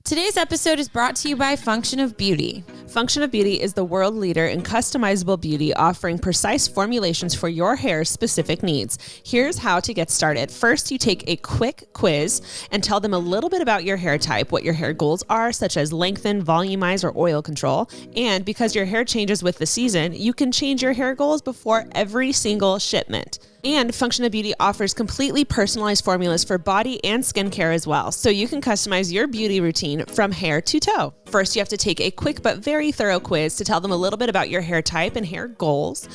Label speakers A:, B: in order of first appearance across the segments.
A: Today's episode is brought to you by Function of Beauty.
B: Function of Beauty is the world leader in customizable beauty, offering precise formulations for your hair's specific needs. Here's how to get started. First, you take a quick quiz and tell them a little bit about your hair type, what your hair goals are, such as lengthen, volumize, or oil control. And because your hair changes with the season, you can change your hair goals before every single shipment. And Function of Beauty offers completely personalized formulas for body and skincare as well, so you can customize your beauty routine from hair to toe. First, you have to take a quick but very thorough quiz to tell them a little bit about your hair type and hair goals.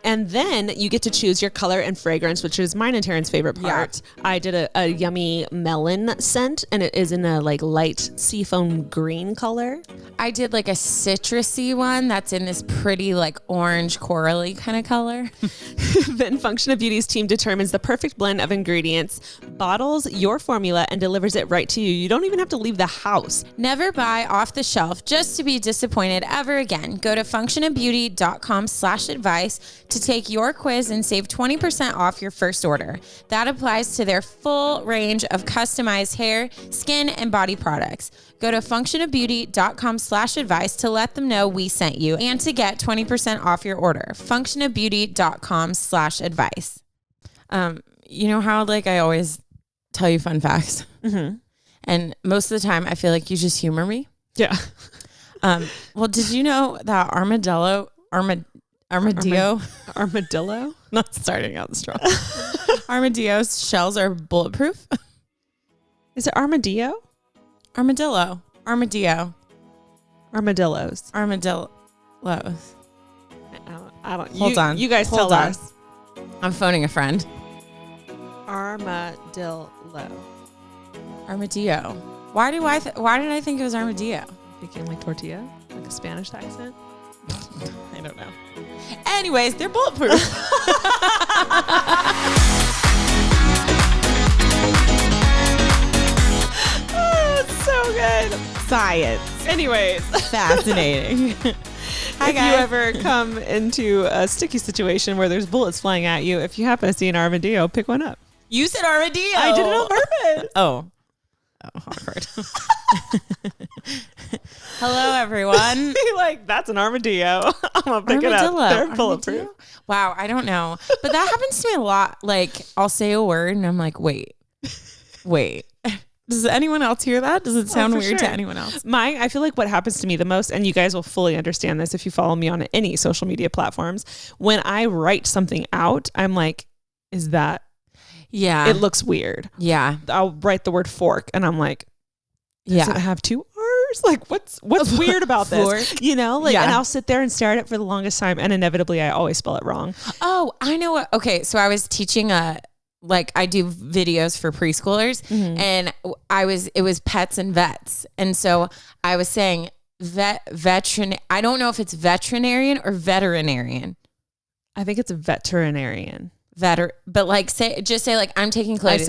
B: And then you get to choose your color and fragrance, which is mine and Taryn's favorite part. Yeah. I did a yummy melon scent, and it is in a light seafoam green color.
A: I did a citrusy one that's in this pretty orange corally kind of color.
B: Then Function of Beauty's team determines the perfect blend of ingredients, bottles your formula, and delivers it right to you. You don't even have to leave the house.
A: Never buy off the shelf just to be disappointed ever again. Go to functionofbeauty.com/advice to take your quiz and save 20% off your first order. That applies to their full range of customized hair, skin, and body products. Go to functionofbeauty.com/advice to let them know we sent you and to get 20% off your order. functionofbeauty.com/advice. You know how I always tell you fun facts?
B: Mm-hmm.
A: And most of the time I feel like you just humor me.
B: Yeah.
A: Well, did you know that armadillo? Not starting out strong. Armadillo's shells are bulletproof.
B: Is it armadillo?
A: Armadillo. Armadillo.
B: Armadillos.
A: Armadillos.
B: I don't.
A: Hold on.
B: You guys tell us.
A: I'm phoning a friend.
B: Armadillo.
A: Armadillo. Why did I think it was armadillo?
B: Thinking like tortilla, like a Spanish accent.
A: I don't know. Anyways, they're bulletproof.
B: Oh, it's so good.
A: Science.
B: Anyways.
A: Fascinating. Hi,
B: if
A: guys.
B: you ever come into a sticky situation where there's bullets flying at you, if you happen to see an armadillo, pick one up.
A: You said armadillo.
B: I did it on purpose.
A: Oh, awkward. Hello, everyone.
B: That's an armatillo. I'm going to pick it up. They're bulletproof.
A: Armadillo? Wow, I don't know. But that happens to me a lot. I'll say a word and I'm like, wait. Does anyone else hear that? Does it sound weird to anyone else?
B: I feel like what happens to me the most, and you guys will fully understand this if you follow me on any social media platforms, when I write something out, I'm like, is that...
A: Yeah.
B: It looks weird.
A: Yeah.
B: I'll write the word fork and I'm like, does it have two R's? What's weird about this? And I'll sit there and stare at it for the longest time. And inevitably I always spell it wrong.
A: Oh, I know what. Okay. So I was teaching I do videos for preschoolers, mm-hmm. and it was pets and vets. And so I was saying veteran. I don't know if it's veterinarian or veterinarian.
B: I think it's a veterinarian.
A: But say I'm taking classes.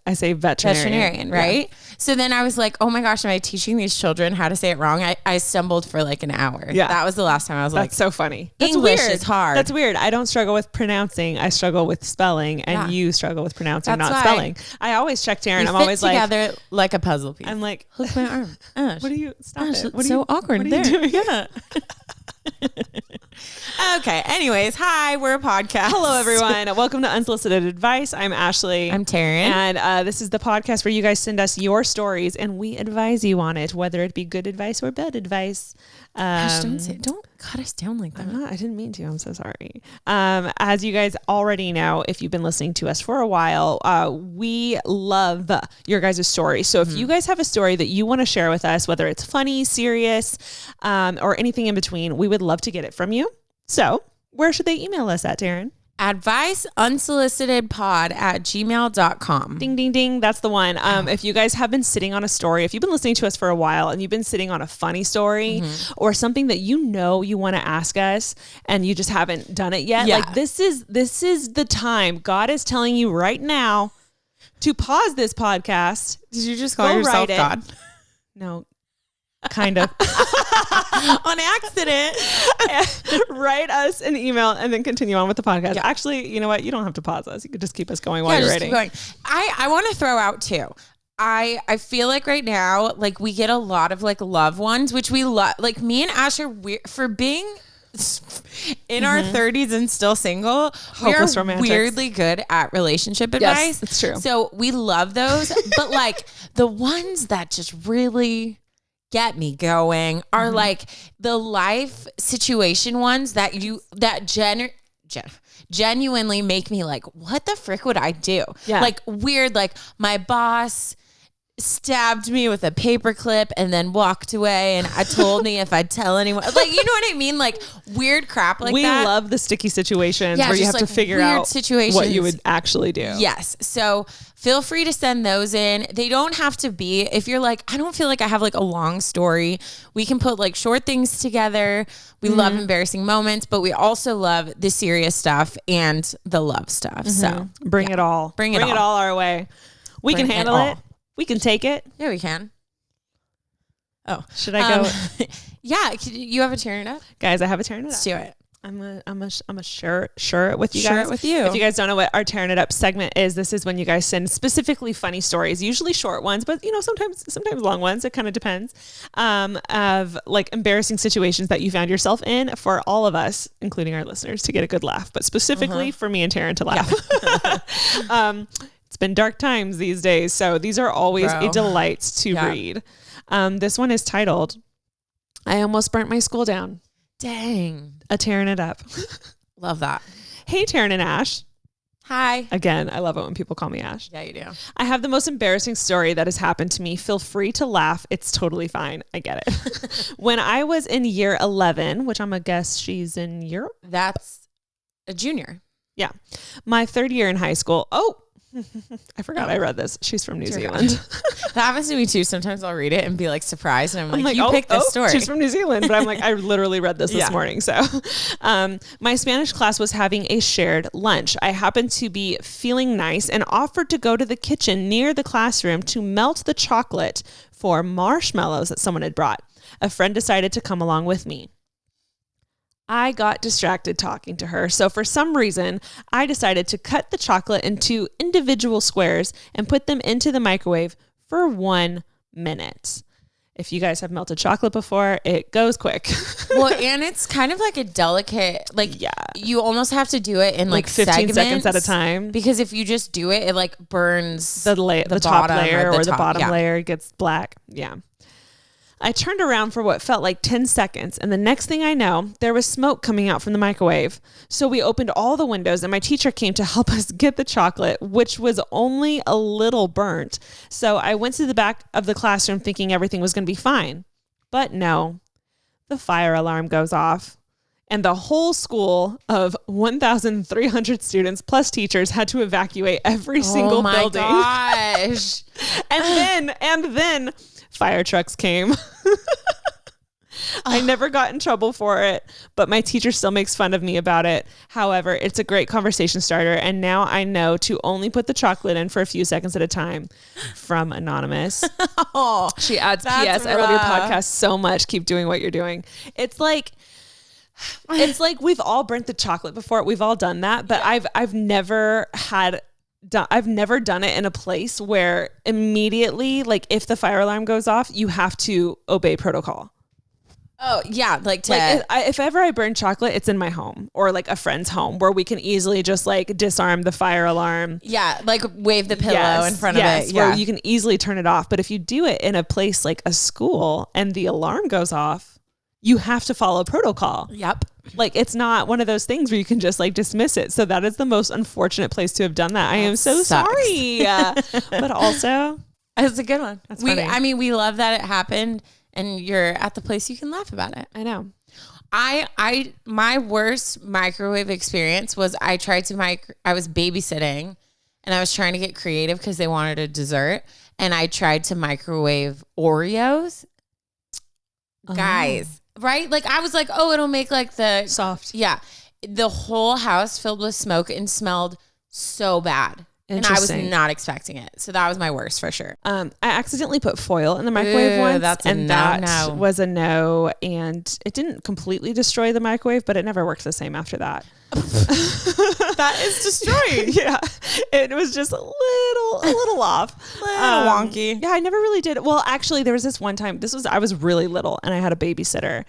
B: I say veterinarian,
A: right? Yeah. So then I was like, oh my gosh, am I teaching these children how to say it wrong? I stumbled for an hour. Yeah. That was the last time I was
B: That's so funny. That's
A: English
B: weird.
A: is hard.
B: That's weird. I don't struggle with pronouncing. I struggle with spelling, and you struggle with pronouncing, not spelling. I always check Taryn. I'm always
A: together like a puzzle piece.
B: I'm like,
A: hook my arm. Ash.
B: What are you? Stop
A: Ash,
B: it.
A: What so awkward.
B: What are you doing?
A: Yeah. Okay. Anyways, hi, we're a podcast.
B: Hello, everyone. Welcome to Unsolicited Advice. I'm Ashley.
A: I'm Taryn.
B: And this is the podcast where you guys send us your stories and we advise you on it, whether it be good advice or bad advice.
A: Ash, don't cut us down like that.
B: I didn't mean to. I'm so sorry. As you guys already know, if you've been listening to us for a while, we love your guys' stories. So if you guys have a story that you want to share with us, whether it's funny, serious, or anything in between, we would love to get it from you. So where should they email us at, Taryn?
A: adviceunsolicitedpod@gmail.com.
B: Ding, ding, ding. That's the one. If you guys have been sitting on a story, if you've been listening to us for a while and you've been sitting on a funny story or something that you want to ask us and you just haven't done it yet, this is the time. God is telling you right now to pause this podcast.
A: Did you just call yourself God?
B: No. Kind of.
A: On accident.
B: Write us an email and then continue on with the podcast. Yeah. Actually, you know what? You don't have to pause us. You could just keep us going while you're writing.
A: I want to throw out too. I feel like right now, like we get a lot of like loved ones, which we love. Like me and Ash are weird for being in our 30s and still single.
B: Hopeless
A: we are
B: romantics.
A: Weirdly good at relationship advice.
B: Yes, it's true.
A: So we love those, but like the ones that just really get me going are like the life situation ones that genuinely make me like, what the frick would I do?
B: Yeah.
A: Like weird, like my boss stabbed me with a paperclip and then walked away and I told me if I'd tell anyone, like, you know what I mean? Like weird crap like
B: we
A: that.
B: We love the sticky situations where you have to figure out what you would actually do.
A: Yes. So feel free to send those in. They don't have to be, if you're like, I don't feel like I have like a long story. We can put like short things together. We love embarrassing moments, but we also love the serious stuff and the love stuff. So
B: bring it all. Bring it all our way. We can handle it. We can take it.
A: Yeah, we can. Oh,
B: should I go?
A: Yeah, you have a tearing it up,
B: guys. I have a tearing it up.
A: Let's do it.
B: I'm a share it with you guys.
A: Share it with you.
B: If you guys don't know what our tearing it up segment is, this is when you guys send specifically funny stories, usually short ones, but sometimes long ones. It kind of depends. Of like embarrassing situations that you found yourself in for all of us, including our listeners, to get a good laugh, but specifically for me and Taryn to laugh. Yeah. It's been dark times these days, so these are always a delight to read. This one is titled, I Almost Burnt My School Down.
A: Dang.
B: A tearing it up.
A: Love that.
B: Hey, Taryn and Ash.
A: Hi.
B: Again, I love it when people call me Ash.
A: Yeah, you do.
B: I have the most embarrassing story that has happened to me. Feel free to laugh. It's totally fine. I get it. When I was in year 11, which I'm a guess she's in Europe.
A: That's a junior.
B: Yeah. My third year in high school. Oh, I forgot I read this. She's from New Zealand.
A: That happens to me too. Sometimes I'll read it and be like surprised. And I'm like, you picked this story.
B: She's from New Zealand. But I'm like, I literally read this morning. So my Spanish class was having a shared lunch. I happened to be feeling nice and offered to go to the kitchen near the classroom to melt the chocolate for marshmallows that someone had brought. A friend decided to come along with me. I got distracted talking to her. So for some reason, I decided to cut the chocolate into individual squares and put them into the microwave for 1 minute. If you guys have melted chocolate before, it goes quick.
A: Well, and it's kind of like a delicate, like you almost have to do it in like
B: 15 seconds at a time.
A: Because if you just do it, it like burns
B: the top layer or the bottom layer gets black. Yeah. I turned around for what felt like 10 seconds, and the next thing I know, there was smoke coming out from the microwave. So we opened all the windows, and my teacher came to help us get the chocolate, which was only a little burnt. So I went to the back of the classroom thinking everything was going to be fine. But no, the fire alarm goes off, and the whole school of 1,300 students plus teachers had to evacuate every single building.
A: Oh my gosh.
B: and then fire trucks came. I never got in trouble for it, but my teacher still makes fun of me about it. However, it's a great conversation starter, and now I know to only put the chocolate in for a few seconds at a time. From Anonymous. She adds, P.S. I love your podcast so much. Keep doing what you're doing. It's like we've all burnt the chocolate before. We've all done that, but I've never done it in a place where immediately, like if the fire alarm goes off, you have to obey protocol.
A: Oh yeah.
B: If ever I burn chocolate, it's in my home or like a friend's home where we can easily just like disarm the fire alarm.
A: Yeah. Like wave the pillow in front of it. Yeah.
B: Where you can easily turn it off. But if you do it in a place like a school and the alarm goes off, you have to follow protocol.
A: Yep.
B: Like it's not one of those things where you can just like dismiss it. So that is the most unfortunate place to have done that. I am so sorry. But also,
A: it's a good one.
B: That's funny.
A: I mean, we love that it happened and you're at the place you can laugh about it.
B: I know.
A: My worst microwave experience was I was babysitting and I was trying to get creative because they wanted a dessert and I tried to microwave Oreos. Guys, right? Like I was like, oh, it'll make like the
B: soft.
A: Yeah. The whole house filled with smoke and smelled so bad. And I was not expecting it. So that was my worst for sure.
B: I accidentally put foil in the microwave once. That was a no. And it didn't completely destroy the microwave, but it never worked the same after that.
A: That is destroying.
B: Yeah. It was just a little off.
A: Wonky.
B: Yeah, I never really did. Well, actually, there was this one time, I was really little and I had a babysitter.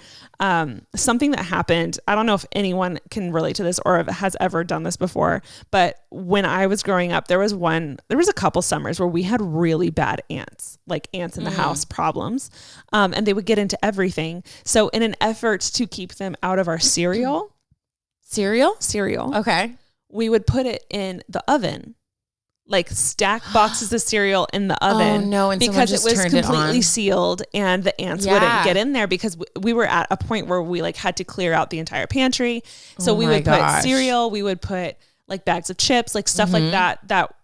B: Something that happened, I don't know if anyone can relate to this or has ever done this before, but when I was growing up, there was a couple summers where we had really bad ants, like ants in the house problems. And they would get into everything. So in an effort to keep them out of our cereal,
A: Okay.
B: we would put it in the oven, like stack boxes of cereal in the oven.
A: Oh no! And
B: because it was
A: turned
B: completely sealed and the ants wouldn't get in there because we were at a point where we like had to clear out the entire pantry. So we would put cereal, we would put like bags of chips, like stuff like that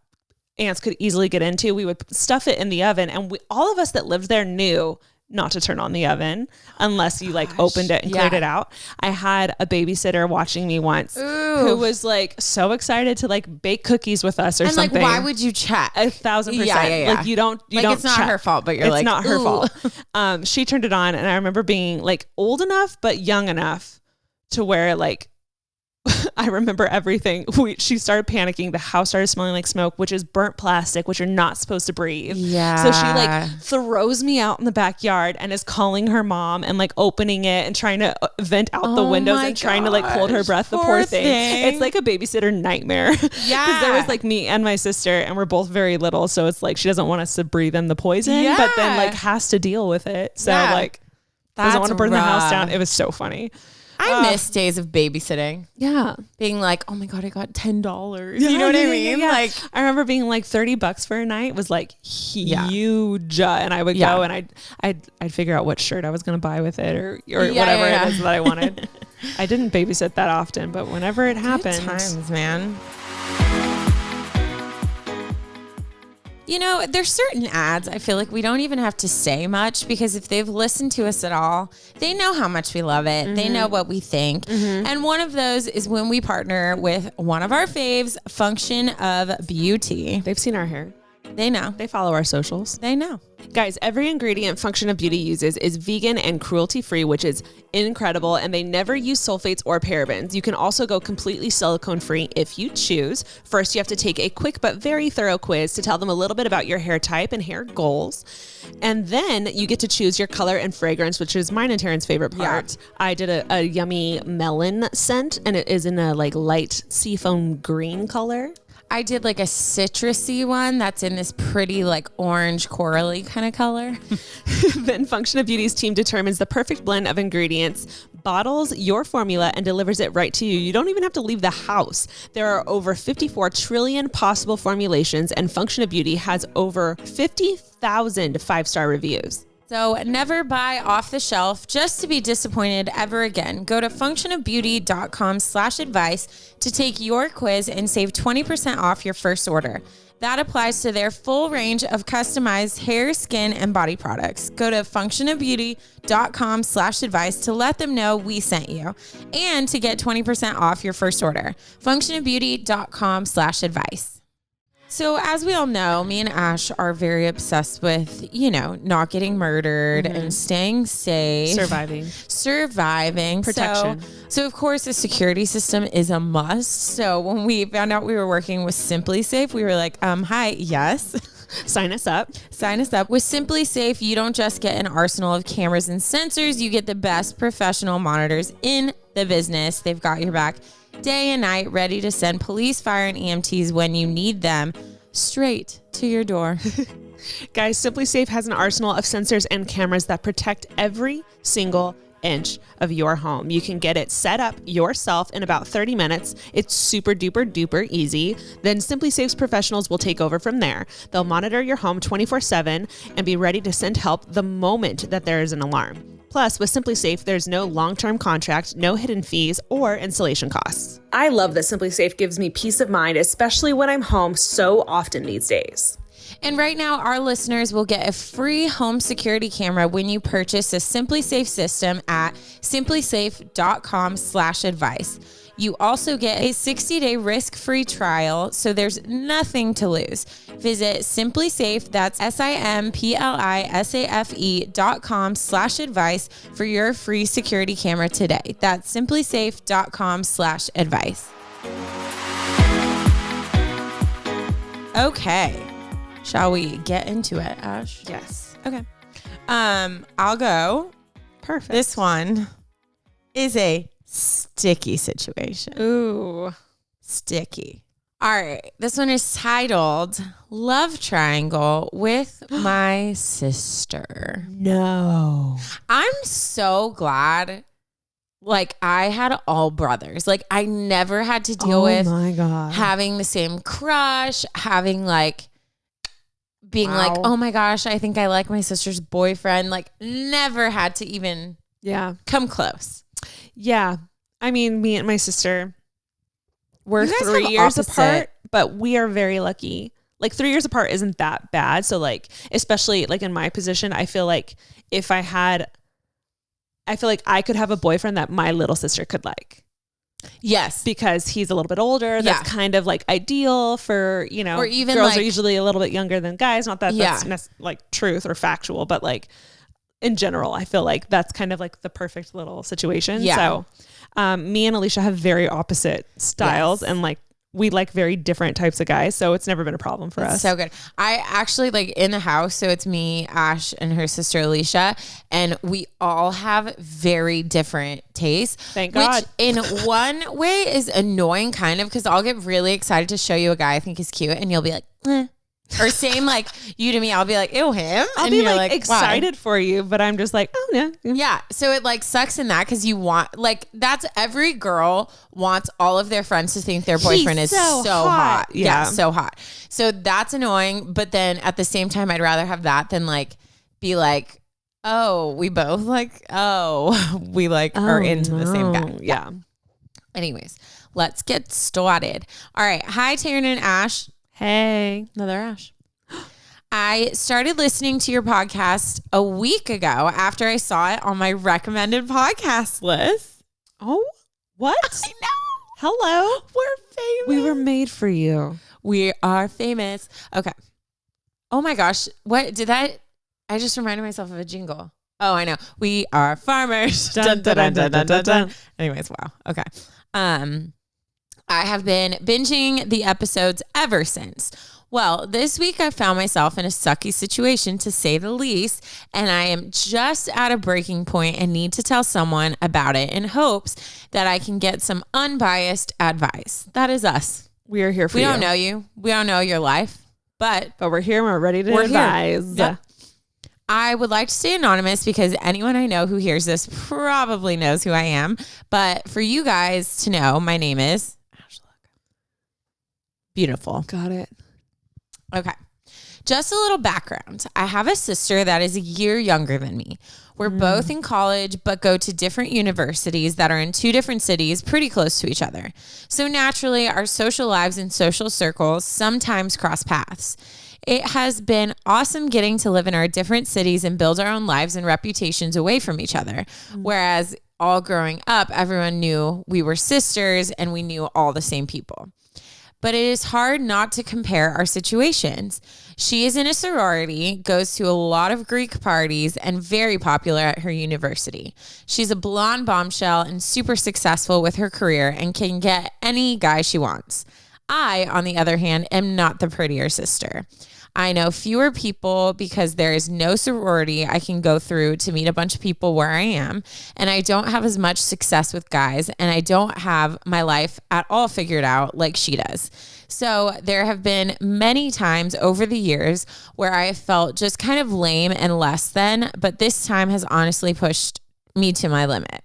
B: ants could easily get into. We would stuff it in the oven, and all of us that lived there knew not to turn on the oven unless you like opened it and cleared it out. I had a babysitter watching me once who was like so excited to like bake cookies with us or something.
A: Like, why would you check?
B: 1,000%.
A: Yeah.
B: Like you don't
A: it's not
B: check.
A: her fault, but
B: it's not her fault. She turned it on and I remember being like old enough, but young enough to where like, I remember everything. She started panicking. The house started smelling like smoke, which is burnt plastic, which you're not supposed to breathe.
A: Yeah.
B: So she like throws me out in the backyard and is calling her mom and like opening it and trying to vent out the windows and trying to like hold her breath. The poor thing. It's like a babysitter nightmare. Yeah. Because there was like me and my sister and we're both very little. So it's like she doesn't want us to breathe in the poison, but then like has to deal with it. So like doesn't want to burn the house down. It was so funny.
A: I miss days of babysitting. Yeah. Being like, oh my God, I got $10. You know what I mean?
B: Yeah.
A: Like,
B: I remember being like $30 for a night was like huge. And I would go and I'd figure out what shirt I was going to buy with it or whatever it is that I wanted. I didn't babysit that often, but whenever it happened.
A: Good times, man. You know, there's certain ads I feel like we don't even have to say much because if they've listened to us at all, they know how much we love it. Mm-hmm. They know what we think. Mm-hmm. And one of those is when we partner with one of our faves, Function of Beauty.
B: They've seen our hair.
A: They know.
B: They follow our socials.
A: They know.
B: Guys, every ingredient Function of Beauty uses is vegan and cruelty-free, which is incredible, and they never use sulfates or parabens. You can also go completely silicone-free if you choose. First, you have to take a quick but very thorough quiz to tell them a little bit about your hair type and hair goals. And then you get to choose your color and fragrance, which is mine and Taryn's favorite part. Yeah. I did a yummy melon scent, and it is in a like light seafoam green color.
A: I did like a citrusy one that's in this pretty like orange corally kind of color.
B: Then Function of Beauty's team determines the perfect blend of ingredients, bottles your formula, and delivers it right to you. You don't even have to leave the house. There are over 54 trillion possible formulations, and Function of Beauty has over 50,000 5-star reviews.
A: So never buy off the shelf just to be disappointed ever again. Go to functionofbeauty.com/advice to take your quiz and save 20% off your first order. That applies to their full range of customized hair, skin, and body products. Go to functionofbeauty.com/advice to let them know we sent you and to get 20% off your first order. functionofbeauty.com/advice. So as we all know, me and Ash are very obsessed with, you know, not getting murdered and staying safe. Surviving.
B: Protection.
A: So of course, the security system is a must. So when we found out we were working with Simply Safe, we were like, hi, yes.
B: Sign us up.
A: With Simply Safe, you don't just get an arsenal of cameras and sensors. You get the best professional monitors in the business. They've got your back day and night, ready to send police, fire, and EMTs when you need them straight to your door.
B: Guys, Simply Safe has an arsenal of sensors and cameras that protect every single inch of your home. You can get it set up yourself in about 30 minutes. It's super duper duper easy. Then Simply Safe's professionals will take over from there. They'll monitor your home 24/7 and be ready to send help the moment that there is an alarm. Plus, with Simply Safe, there's no long-term contract, no hidden fees, or installation costs. I love that Simply Safe gives me peace of mind, especially when I'm home so often these days.
A: And right now, our listeners will get a free home security camera when you purchase a Simply Safe system at simplysafe.com/advice. You also get a 60-day risk-free trial, so there's nothing to lose. Visit SimpliSafe, that's SimpliSafe.com/advice for your free security camera today. That's SimpliSafe.com/advice. Okay. Shall we get into it, Ash?
B: Yes.
A: Okay. I'll go.
B: Perfect.
A: This one is a sticky situation.
B: Ooh.
A: Sticky. All right. This one is titled Love Triangle with My Sister.
B: No.
A: I'm so glad like I had all brothers. Like I never had to deal with
B: my God.
A: having the same crush, having like being like,
B: Wow.
A: oh my gosh, I think I like my sister's boyfriend. Like never had to even come close.
B: Yeah. I mean, me and my sister, we're
A: You guys
B: 3
A: have
B: years
A: opposite-
B: apart, but we are very lucky. Like 3 years apart isn't that bad. So like, especially like in my position, I feel like I feel like I could have a boyfriend that my little sister could like.
A: Yes.
B: Because he's a little bit older. That's kind of like ideal for, you know,
A: or even
B: girls
A: like,
B: are usually a little bit younger than guys. Not that that's like truth or factual, but like in general, I feel like that's kind of like the perfect little situation.
A: Yeah.
B: So me and Alicia have very opposite styles and like we like very different types of guys. So it's never been a problem for us.
A: So good. I actually like in the house. So it's me, Ash, and her sister Alicia. And we all have very different tastes.
B: Thank God.
A: Which in one way is annoying kind of because I'll get really excited to show you a guy I think is cute. And you'll be like, eh. Or same like you to me, I'll be like, ew, him.
B: I'll
A: and
B: be
A: you're
B: like excited for you, but I'm just like, oh no.
A: Yeah. So it like sucks in that because you want like that's every girl wants all of their friends to think their boyfriend is so hot.
B: Yeah.
A: So hot. So that's annoying. But then at the same time, I'd rather have that than like be like, oh, we both like, we like are into the same guy.
B: Yeah.
A: Anyways, let's get started. All right. Hi, Taryn and Ash.
B: Hey.
A: Another Ash. I started listening to your podcast a week ago after I saw it on my recommended podcast list.
B: Oh, what?
A: I know.
B: Hello.
A: We're famous.
B: We were made for you.
A: We are famous. Okay. Oh my gosh. What did that? I just reminded myself of a jingle. Oh, I know. We are farmers. Dun, dun, dun, dun, dun, dun, dun. Anyways, wow. Okay. I have been binging the episodes ever since. Well, this week I found myself in a sucky situation to say the least, and I am just at a breaking point and need to tell someone about it in hopes that I can get some unbiased advice. That is us.
B: We are here for you.
A: We don't know you. We don't know your life, but
B: we're here and we're ready to advise.
A: Yep. I would like to stay anonymous because anyone I know who hears this probably knows who I am. But for you guys to know, my name is Beautiful.
B: Got it.
A: Okay. Just a little background. I have a sister that is a year younger than me. We're both in college, but go to different universities that are in two different cities pretty close to each other. So naturally, our social lives and social circles sometimes cross paths. It has been awesome getting to live in our different cities and build our own lives and reputations away from each other. Whereas all growing up, everyone knew we were sisters and we knew all the same people. But it is hard not to compare our situations. She is in a sorority, goes to a lot of Greek parties, and very popular at her university. She's a blonde bombshell and super successful with her career and can get any guy she wants. I, on the other hand, am not the prettier sister. I know fewer people because there is no sorority I can go through to meet a bunch of people where I am, and I don't have as much success with guys, and I don't have my life at all figured out like she does. So there have been many times over the years where I have felt just kind of lame and less than, but this time has honestly pushed me to my limit.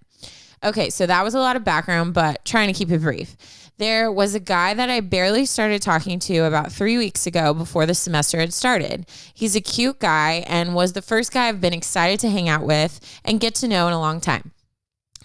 A: Okay, so that was a lot of background, but trying to keep it brief. There was a guy that I barely started talking to about 3 weeks ago before the semester had started. He's a cute guy and was the first guy I've been excited to hang out with and get to know in a long time.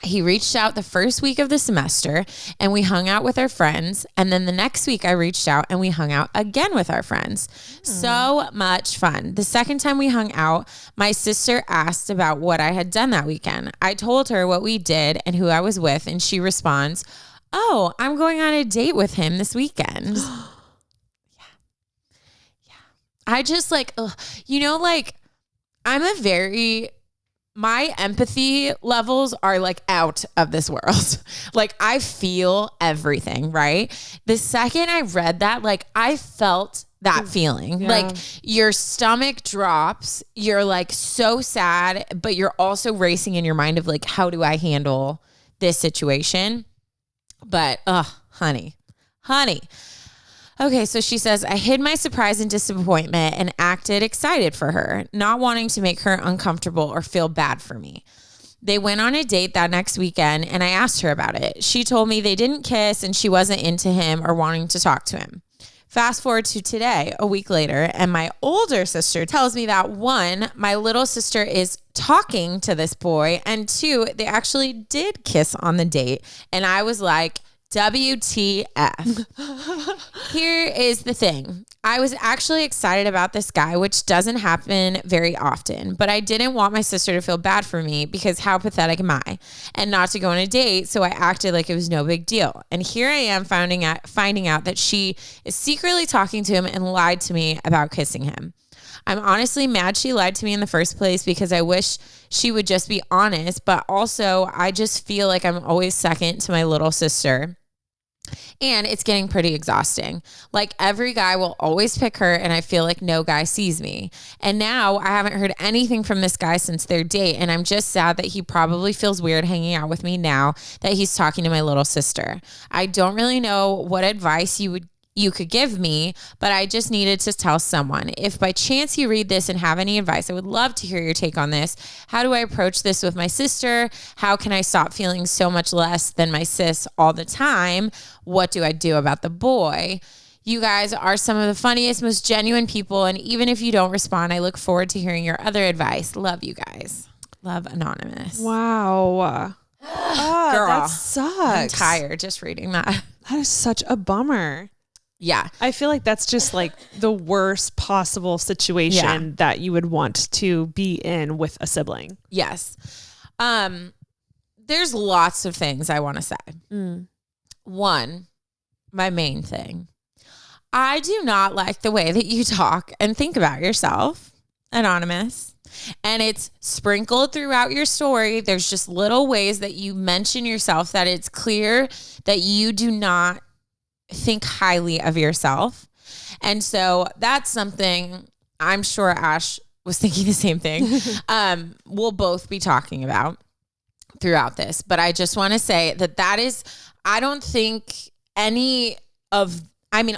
A: He reached out the first week of the semester and we hung out with our friends. And then the next week I reached out and we hung out again with our friends. So much fun. The second time we hung out, my sister asked about what I had done that weekend. I told her what we did and who I was with, and she responds, oh, I'm going on a date with him this weekend. I just like, ugh. Like my empathy levels are like out of this world. Like I feel everything, right? The second I read that, like I felt that feeling. Like your stomach drops. You're like so sad, but you're also racing in your mind of like, how do I handle this situation? But, honey. Okay, so she says, I hid my surprise and disappointment and acted excited for her, not wanting to make her uncomfortable or feel bad for me. They went on a date that next weekend and I asked her about it. She told me they didn't kiss and she wasn't into him or wanting to talk to him. Fast forward to today, a week later, and my older sister tells me that 1, my little sister is talking to this boy, and 2, they actually did kiss on the date. And I was like, WTF. Here is the thing. I was actually excited about this guy, which doesn't happen very often, but I didn't want my sister to feel bad for me because how pathetic am I? And not to go on a date, so I acted like it was no big deal. And here I am finding out that she is secretly talking to him and lied to me about kissing him. I'm honestly mad she lied to me in the first place because I wish she would just be honest, but also I just feel like I'm always second to my little sister. And it's getting pretty exhausting. Like every guy will always pick her and I feel like no guy sees me. And now I haven't heard anything from this guy since their date. And I'm just sad that he probably feels weird hanging out with me now that he's talking to my little sister. I don't really know what advice you could give me, but I just needed to tell someone. If by chance you read this and have any advice, I would love to hear your take on this. How do I approach this with my sister? How can I stop feeling so much less than my sis all the time? What do I do about the boy? You guys are some of the funniest, most genuine people. And even if you don't respond, I look forward to hearing your other advice. Love you guys. Love, Anonymous.
B: Wow.
A: Girl,
B: that sucks.
A: I'm tired just reading that.
B: That is such a bummer.
A: Yeah.
B: I feel like that's just like the worst possible situation that you would want to be in with a sibling.
A: Yes. There's lots of things I want to say. One, my main thing. I do not like the way that you talk and think about yourself, Anonymous. And it's sprinkled throughout your story. There's just little ways that you mention yourself that it's clear that you do not think highly of yourself. And so that's something I'm sure Ash was thinking the same thing. We'll both be talking about throughout this, but I just want to say that is, I don't think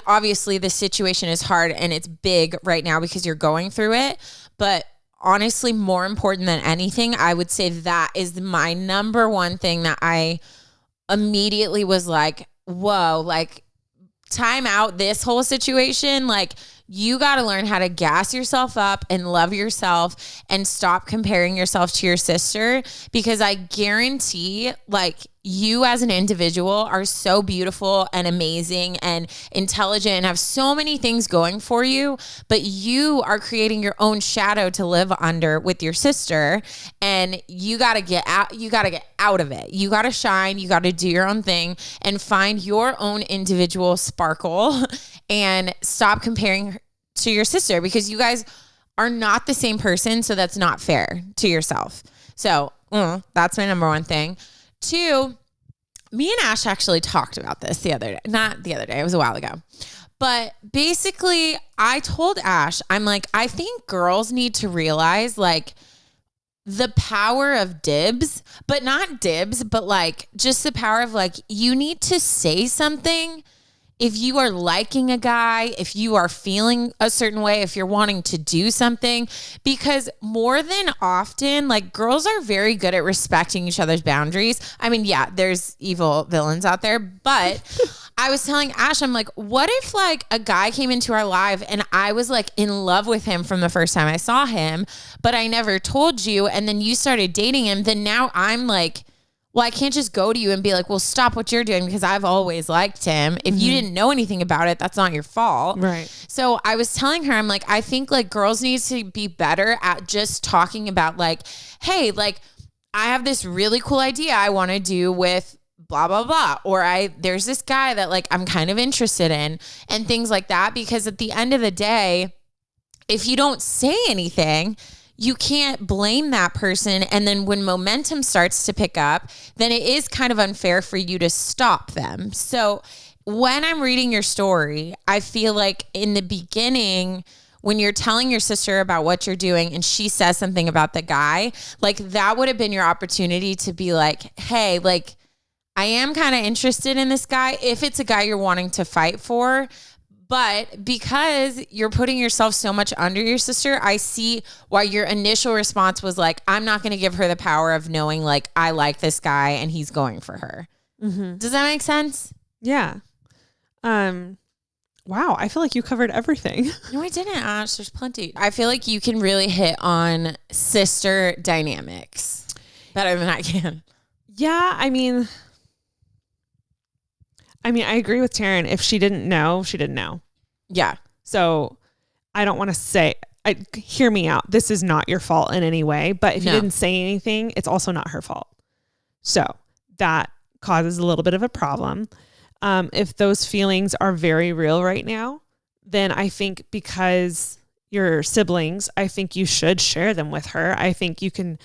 A: obviously the situation is hard and it's big right now because you're going through it, but honestly, more important than anything, I would say that is my number one thing that I immediately was like, whoa, like, time out this whole situation. Like you got to learn how to gas yourself up and love yourself and stop comparing yourself to your sister, because I guarantee like you as an individual are so beautiful and amazing and intelligent and have so many things going for you, but you are creating your own shadow to live under with your sister, and you got to get out. You got to get out of it. You got to shine. You got to do your own thing and find your own individual sparkle and stop comparing to your sister, because you guys are not the same person. So that's not fair to yourself. So that's my number one thing. 2, me and Ash actually talked about this the other day. Not the other day, it was a while ago. But basically, I told Ash, I'm like, I think girls need to realize like the power of dibs, but not dibs, but like just the power of like, you need to say something if you are liking a guy, if you are feeling a certain way, if you're wanting to do something, because more than often, like girls are very good at respecting each other's boundaries. I mean, yeah, there's evil villains out there, but I was telling Ash, I'm like, what if like a guy came into our life and I was like in love with him from the first time I saw him, but I never told you, and then you started dating him, then now I'm like, well, I can't just go to you and be like, well, stop what you're doing because I've always liked him. If you didn't know anything about it, that's not your fault.
B: Right.
A: So I was telling her, I'm like, I think like girls need to be better at just talking about like, hey, like I have this really cool idea I want to do with blah, blah, blah. Or there's this guy that like I'm kind of interested in and things like that. Because at the end of the day, if you don't say anything, you can't blame that person. And then when momentum starts to pick up, then it is kind of unfair for you to stop them. So when I'm reading your story, I feel like in the beginning, when you're telling your sister about what you're doing and she says something about the guy, like that would have been your opportunity to be like, hey, like I am kind of interested in this guy if it's a guy you're wanting to fight for. But because you're putting yourself so much under your sister, I see why your initial response was like, I'm not going to give her the power of knowing like I like this guy and he's going for her. Mm-hmm. Does that make sense?
B: Yeah. Wow, I feel like you covered everything.
A: No, I didn't, Ash. There's plenty. I feel like you can really hit on sister dynamics better than I can.
B: Yeah, I mean, I agree with Taryn. If she didn't know, she didn't know.
A: Yeah.
B: So I don't want to say, hear me out. This is not your fault in any way, but if you didn't say anything, it's also not her fault. So that causes a little bit of a problem. If those feelings are very real right now, then I think because you're siblings, I think you should share them with her. I think you can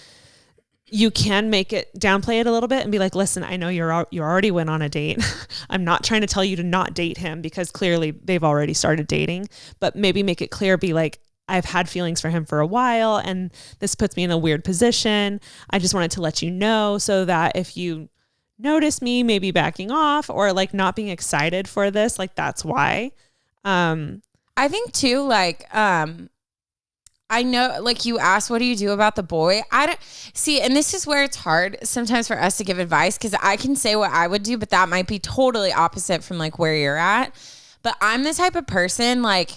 B: make it, downplay it a little bit and be like, listen, I know you already went on a date. I'm not trying to tell you to not date him because clearly they've already started dating, but maybe make it clear, be like, I've had feelings for him for a while and this puts me in a weird position. I just wanted to let you know so that if you notice me maybe backing off or like not being excited for this, like that's why.
A: I think too, like, I know, like you asked, what do you do about the boy? I don't see. And this is where it's hard sometimes for us to give advice because I can say what I would do, but that might be totally opposite from like where you're at. But I'm the type of person, like,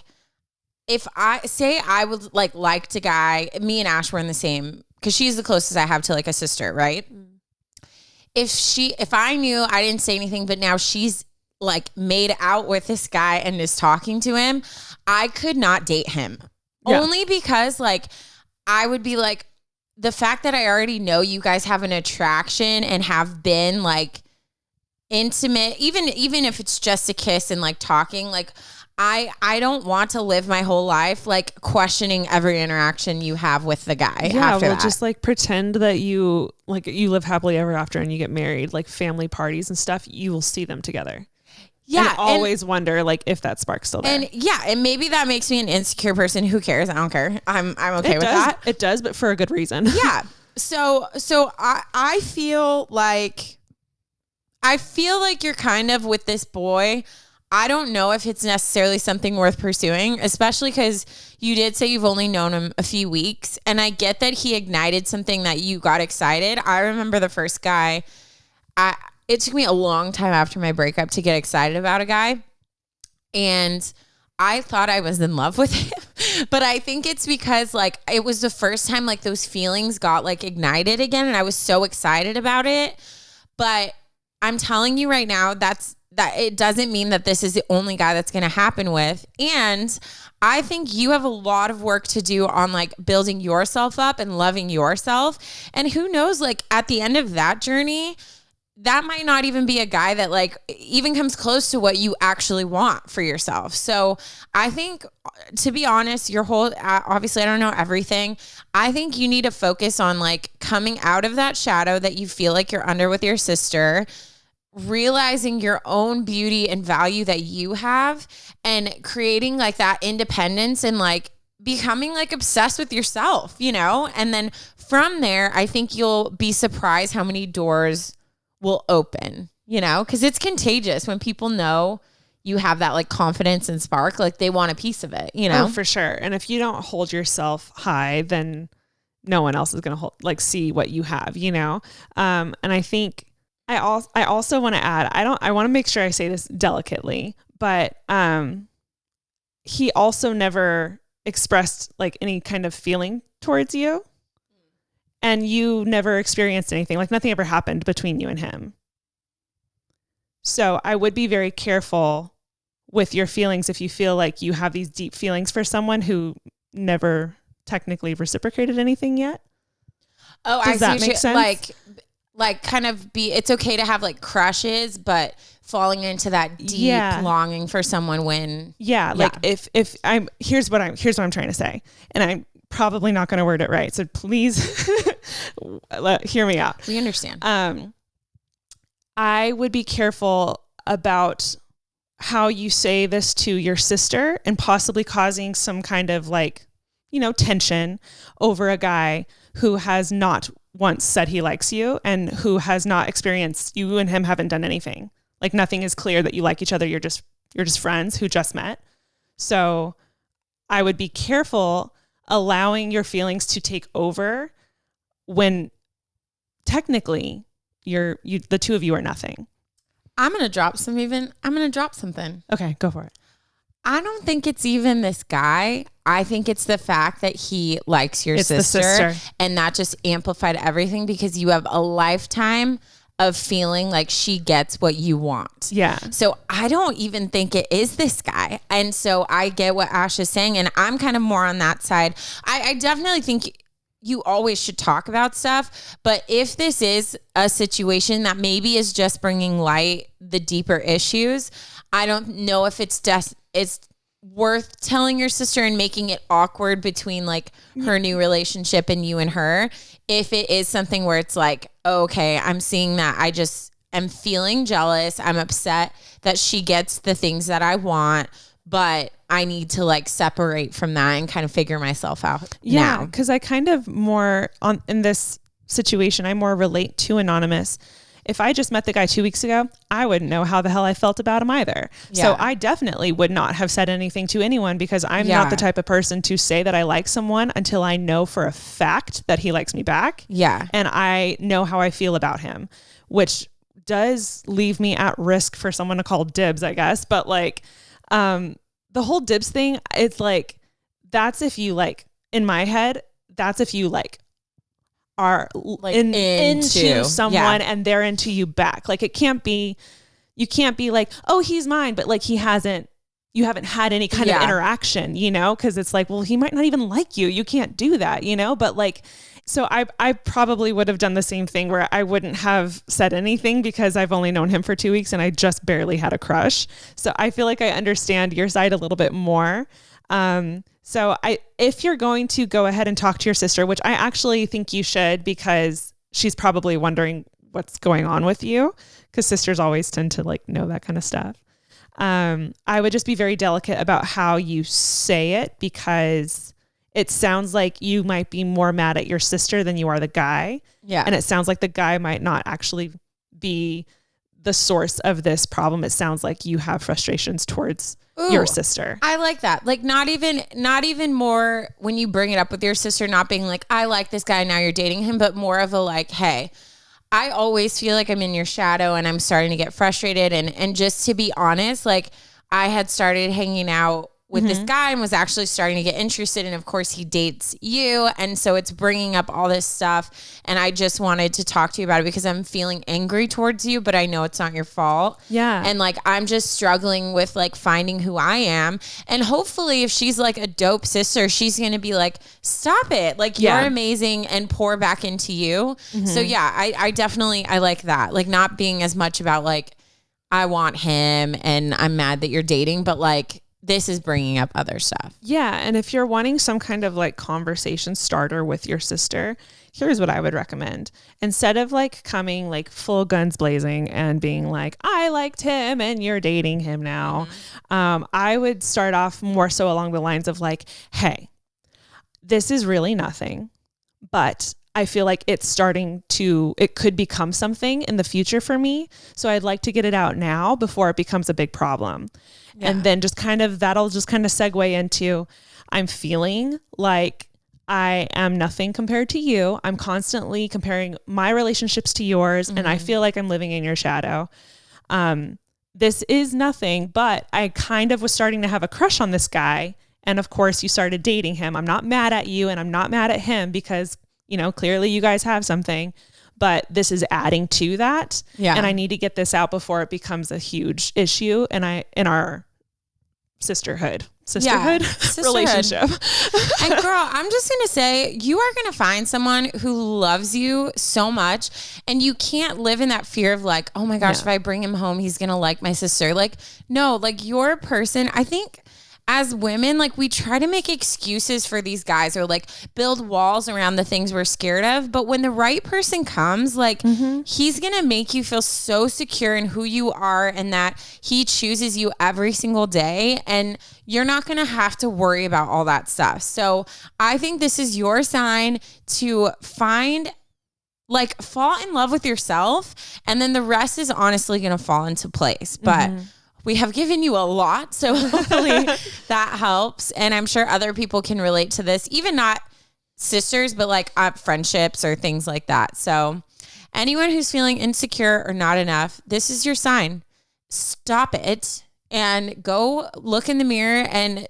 A: if I say I would liked a guy, me and Ash were in the same, because she's the closest I have to like a sister, right? Mm. If I knew, I didn't say anything, but now she's like made out with this guy and is talking to him, I could not date him. Yeah. Only because like I would be like, the fact that I already know you guys have an attraction and have been like intimate, even if it's just a kiss and like talking, like I don't want to live my whole life like questioning every interaction you have with the guy.
B: Yeah, well, just like pretend that you live happily ever after and you get married, like family parties and stuff, you will see them together. Yeah. And always wonder like if that spark's still there.
A: And yeah, and maybe that makes me an insecure person. Who cares? I don't care. I'm okay with that.
B: It does, but for a good reason.
A: Yeah. So I feel like you're kind of with this boy. I don't know if it's necessarily something worth pursuing, especially because you did say you've only known him a few weeks. And I get that he ignited something that you got excited. I remember the first guy, it took me a long time after my breakup to get excited about a guy. And I thought I was in love with him. But I think it's because like it was the first time like those feelings got like ignited again. And I was so excited about it. But I'm telling you right now, that it doesn't mean that this is the only guy that's going to happen with. And I think you have a lot of work to do on like building yourself up and loving yourself. And who knows, like at the end of that journey, that might not even be a guy that like even comes close to what you actually want for yourself. So I think, to be honest, obviously I don't know everything. I think you need to focus on like coming out of that shadow that you feel like you're under with your sister, realizing your own beauty and value that you have and creating like that independence and like becoming like obsessed with yourself, you know? And then from there, I think you'll be surprised how many doors will open, you know? Because it's contagious when people know you have that like confidence and spark, like they want a piece of it, you know?
B: Oh, for sure. And if you don't hold yourself high, then no one else is going to see what you have, you know? And I think I also want to add, I want to make sure I say this delicately, but he also never expressed like any kind of feeling towards you, and you never experienced anything, like nothing ever happened between you and him. So I would be very careful with your feelings if you feel like you have these deep feelings for someone who never technically reciprocated anything yet.
A: Oh, does that make sense? Like, like kind of it's okay to have like crushes, but falling into that deep longing for someone when.
B: Yeah. Like if here's what I'm trying to say, and I'm probably not going to word it right. So please hear me out.
A: We understand.
B: I would be careful about how you say this to your sister and possibly causing some kind of like, tension over a guy who has not once said he likes you and who has not experienced, you and him haven't done anything. Like nothing is clear that you like each other. You're just friends who just met. So I would be careful allowing your feelings to take over when technically the two of you are nothing.
A: I'm going to drop something.
B: Okay, go for it.
A: I don't think it's even this guy. I think it's the fact that he likes your sister. And that just amplified everything because you have a lifetime of feeling like she gets what you want.
B: Yeah.
A: So I don't even think it is this guy. And so I get what Ash is saying. And I'm kind of more on that side. I definitely think you always should talk about stuff. But if this is a situation that maybe is just bringing light the deeper issues, I don't know if it's worth telling your sister and making it awkward between like her new relationship and you and her. If it is something where it's like, okay, I'm seeing that I just am feeling jealous. I'm upset that she gets the things that I want, but I need to like separate from that and kind of figure myself out.
B: Yeah. Cause I kind of in this situation, I more relate to Anonymous. If I just met the guy 2 weeks ago, I wouldn't know how the hell I felt about him either. Yeah. So I definitely would not have said anything to anyone because I'm not the type of person to say that I like someone until I know for a fact that he likes me back.
A: Yeah.
B: And I know how I feel about him, which does leave me at risk for someone to call dibs, I guess. But like, the whole dibs thing, it's like, that's if you like, in my head, that's if you like, are like into someone and they're into you back. Like you can't be like, oh, he's mine, but like you haven't had any kind of interaction, cause it's like, well, he might not even like you. You can't do that, but like, so I probably would have done the same thing where I wouldn't have said anything because I've only known him for 2 weeks and I just barely had a crush. So I feel like I understand your side a little bit more. So if you're going to go ahead and talk to your sister, which I actually think you should, because she's probably wondering what's going on with you, because sisters always tend to like know that kind of stuff. I would just be very delicate about how you say it, because it sounds like you might be more mad at your sister than you are the guy.
A: Yeah.
B: And it sounds like the guy might not actually be the source of this problem. It sounds like you have frustrations towards your sister.
A: I like that. Like not even more when you bring it up with your sister, not being like, I like this guy, now you're dating him, but more of a like, hey, I always feel like I'm in your shadow and I'm starting to get frustrated. And just to be honest, like I had started hanging out with this guy and was actually starting to get interested. And of course he dates you. And so it's bringing up all this stuff. And I just wanted to talk to you about it because I'm feeling angry towards you, but I know it's not your fault.
B: Yeah.
A: And like, I'm just struggling with like finding who I am. And hopefully if she's like a dope sister, she's going to be like, stop it. Like you're amazing, and pour back into you. So yeah, I definitely, I like that. Like not being as much about like, I want him and I'm mad that you're dating, but like, this is bringing up other stuff.
B: Yeah. And if you're wanting some kind of like conversation starter with your sister, here's what I would recommend. Instead of like coming like full guns blazing and being like, I liked him and you're dating him now. I would start off more so along the lines of like, hey, this is really nothing, but I feel like it could become something in the future for me. So I'd like to get it out now before it becomes a big problem. Yeah. And then that'll just kind of segue into, I'm feeling like I am nothing compared to you. I'm constantly comparing my relationships to yours. And I feel like I'm living in your shadow. This is nothing, but I kind of was starting to have a crush on this guy. And of course you started dating him. I'm not mad at you and I'm not mad at him because, clearly you guys have something, but this is adding to that. Yeah. And I need to get this out before it becomes a huge issue in our sisterhood. sisterhood, relationship.
A: And girl, I'm just going to say, you are going to find someone who loves you so much, and you can't live in that fear of like, oh my gosh, if I bring him home, he's going to like my sister. Like, no, like you're a person. I think as women, like we try to make excuses for these guys or like build walls around the things we're scared of. But when the right person comes, like he's going to make you feel so secure in who you are and that he chooses you every single day. And you're not going to have to worry about all that stuff. So I think this is your sign to fall in love with yourself. And then the rest is honestly going to fall into place. But we have given you a lot, so hopefully that helps. And I'm sure other people can relate to this, even not sisters, but like friendships or things like that. So anyone who's feeling insecure or not enough, this is your sign. Stop it and go look in the mirror and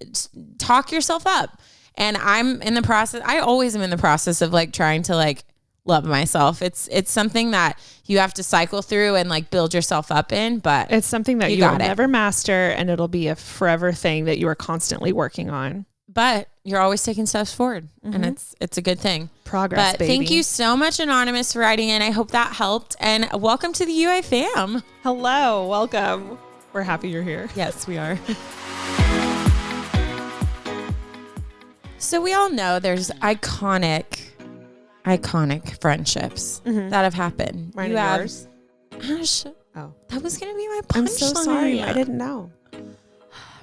A: talk yourself up. And I'm in the process. I always am in the process of like trying to like love myself. It's something that you have to cycle through and like build yourself up in, but
B: it's something that you'll never master, and it'll be a forever thing that you are constantly working on.
A: But you're always taking steps forward, and it's a good thing.
B: Progress, baby.
A: Thank you so much, Anonymous, for writing in. I hope that helped, and welcome to the UI fam.
B: Hello, welcome. We're happy you're here.
A: Yes, we are. So we all know there's iconic friendships that have happened.
B: Mine and yours?
A: Ash, that was going to be my punchline.
B: I'm so sorry. I didn't know.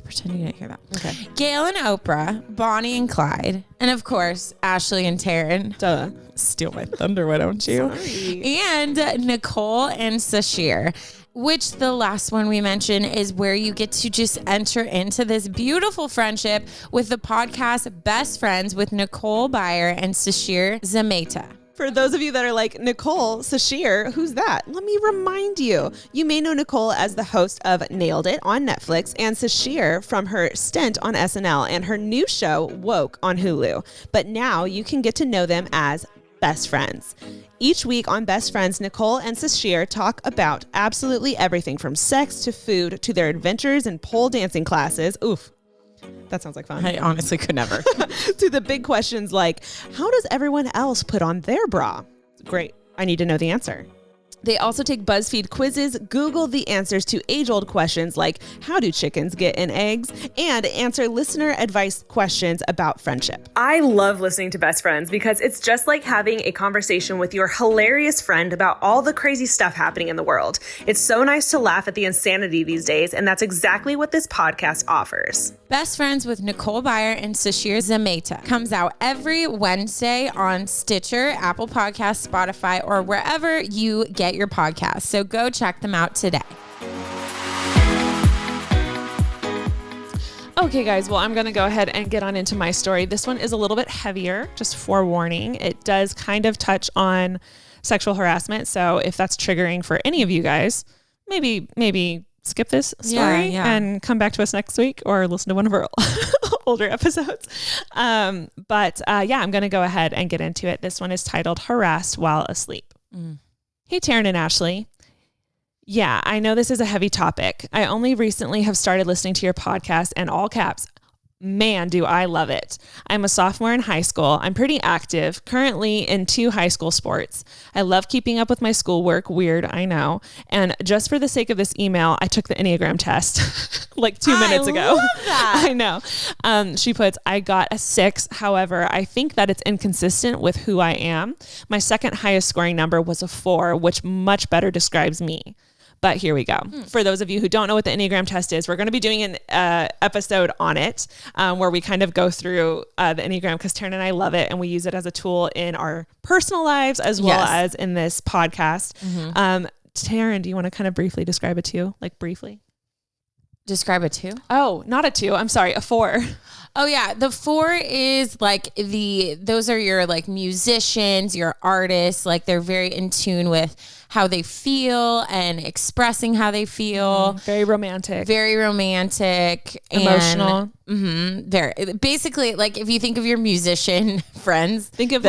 A: Pretend you didn't hear that.
B: Okay.
A: Gail and Oprah, Bonnie and Clyde, and of course, Ashley and Taryn.
B: Duh.
A: Steal my thunder, why don't you?
B: Sorry.
A: And Nicole and Sashir, which the last one we mentioned is where you get to just enter into this beautiful friendship with the podcast Best Friends with Nicole Byer and Sashir Zameta.
B: For those of you that are like, Nicole Sashir, who's that? Let me remind you. You may know Nicole as the host of Nailed It on Netflix, and Sashir from her stint on SNL and her new show, Woke, on Hulu. But now you can get to know them as best friends. Each week on Best Friends, Nicole and Sashir talk about absolutely everything from sex to food to their adventures and pole dancing classes. Oof. That sounds like fun.
A: I honestly could never.
B: To the big questions like, how does everyone else put on their bra? Great. I need to know the answer. They also take BuzzFeed quizzes, Google the answers to age-old questions like, how do chickens get in eggs? And answer listener advice questions about friendship. I love listening to Best Friends because it's just like having a conversation with your hilarious friend about all the crazy stuff happening in the world. It's so nice to laugh at the insanity these days, and that's exactly what this podcast offers.
A: Best Friends with Nicole Byer and Sashir Zameta comes out every Wednesday on Stitcher, Apple Podcasts, Spotify, or wherever you get your podcast. So go check them out today.
B: Okay, guys. Well, I'm going to go ahead and get on into my story. This one is a little bit heavier, just forewarning. It does kind of touch on sexual harassment. So if that's triggering for any of you guys, maybe skip this story and come back to us next week or listen to one of our older episodes. But I'm going to go ahead and get into it. This one is titled Harassed While Asleep. Hey, Taryn and Ashley. Yeah, I know this is a heavy topic. I only recently have started listening to your podcast, and all caps, man, do I love it. I'm a sophomore in high school. I'm pretty active, currently in 2 high school sports. I love keeping up with my schoolwork. Weird, I know. And just for the sake of this email, I took the Enneagram test like 2 minutes ago.
A: I love that.
B: I know. She puts, I got a 6. However, I think that it's inconsistent with who I am. My second highest scoring number was a 4, which much better describes me. But here we go. For those of you who don't know what the Enneagram test is, we're going to be doing an episode on it where we kind of go through the Enneagram because Taryn and I love it and we use it as a tool in our personal lives as well as in this podcast. Taryn, do you want to kind of briefly describe a 2? Like briefly?
A: Describe a 2?
B: Oh, not a 2. I'm sorry, a 4.
A: Oh yeah. The 4 is like those are your like musicians, your artists, like they're very in tune with how they feel and expressing how they feel.
B: Very romantic.
A: Emotional. Very basically like if you think of your musician friends,
B: think of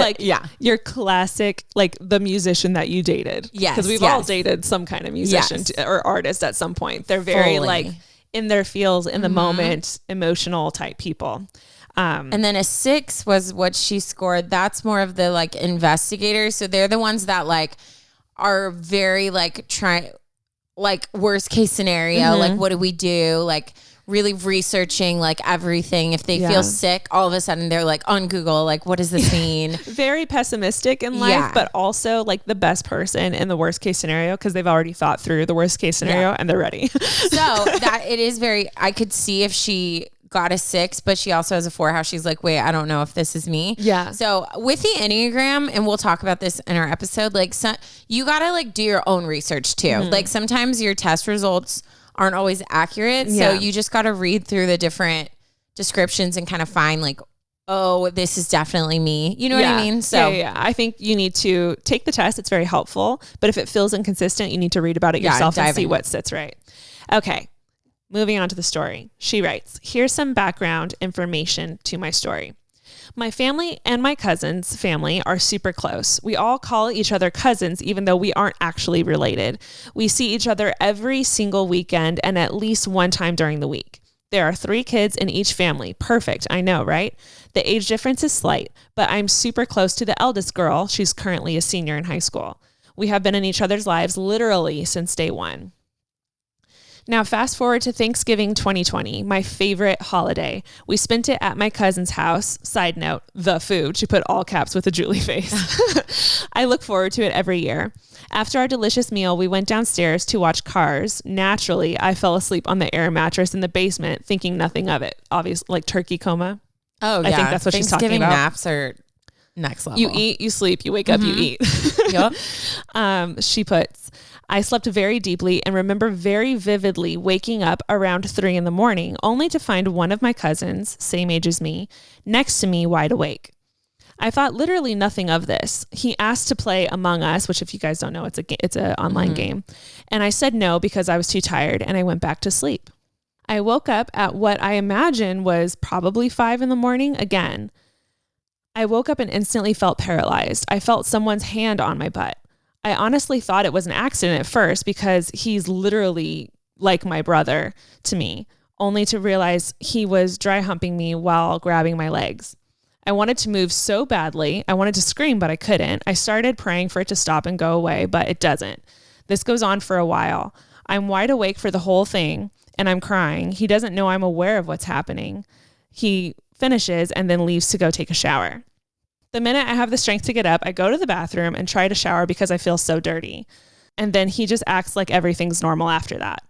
B: your classic, like the musician that you dated.
A: Yes.
B: Because we've all dated some kind of musician or artist at some point. They're very like in their feels in the moment, emotional type people.
A: And then a 6 was what she scored. That's more of the like investigators. So they're the ones that like are very like worst case scenario. Like, what do we do? Like really researching like everything. If they feel sick, all of a sudden they're like on Google, like, what does this mean?
B: Very pessimistic in life, but also like the best person in the worst case scenario because they've already thought through the worst case scenario and they're ready.
A: So that it is very, I could see if she got a 6, but she also has a 4, how she's like, wait, I don't know if this is me.
B: Yeah.
A: So with the Enneagram, and we'll talk about this in our episode, like you got to like do your own research too. Like sometimes your test results aren't always accurate. So you just got to read through the different descriptions and kind of find like, oh, this is definitely me. You know what I mean? So
B: I think you need to take the test. It's very helpful, but if it feels inconsistent, you need to read about it yourself and see what sits right. Okay. Moving on to the story. She writes, here's some background information to my story. My family and my cousin's family are super close. We all call each other cousins, even though we aren't actually related. We see each other every single weekend and at least one time during the week. There are 3 kids in each family. Perfect. I know, right? The age difference is slight, but I'm super close to the eldest girl. She's currently a senior in high school. We have been in each other's lives literally since day one. Now, fast forward to Thanksgiving 2020, my favorite holiday. We spent it at my cousin's house. Side note, the food. She put all caps with a Julie face. I look forward to it every year. After our delicious meal, we went downstairs to watch Cars. Naturally, I fell asleep on the air mattress in the basement, thinking nothing of it. Obviously, like turkey coma.
A: Oh, yeah.
B: I think that's what she's talking about.
A: Naps are next level.
B: You eat, you sleep, you wake up, you eat.
A: Yep.
B: She puts, I slept very deeply and remember very vividly waking up around 3 a.m, only to find one of my cousins, same age as me, next to me wide awake. I thought literally nothing of this. He asked to play Among Us, which if you guys don't know, it's an online game. And I said no because I was too tired and I went back to sleep. I woke up at what I imagine was probably 5 a.m. again. I woke up and instantly felt paralyzed. I felt someone's hand on my butt. I honestly thought it was an accident at first because he's literally like my brother to me, only to realize he was dry humping me while grabbing my legs. I wanted to move so badly. I wanted to scream, but I couldn't. I started praying for it to stop and go away, but it doesn't. This goes on for a while. I'm wide awake for the whole thing and I'm crying. He doesn't know I'm aware of what's happening. He finishes and then leaves to go take a shower. The minute I have the strength to get up, I go to the bathroom and try to shower because I feel so dirty. And then he just acts like everything's normal after that.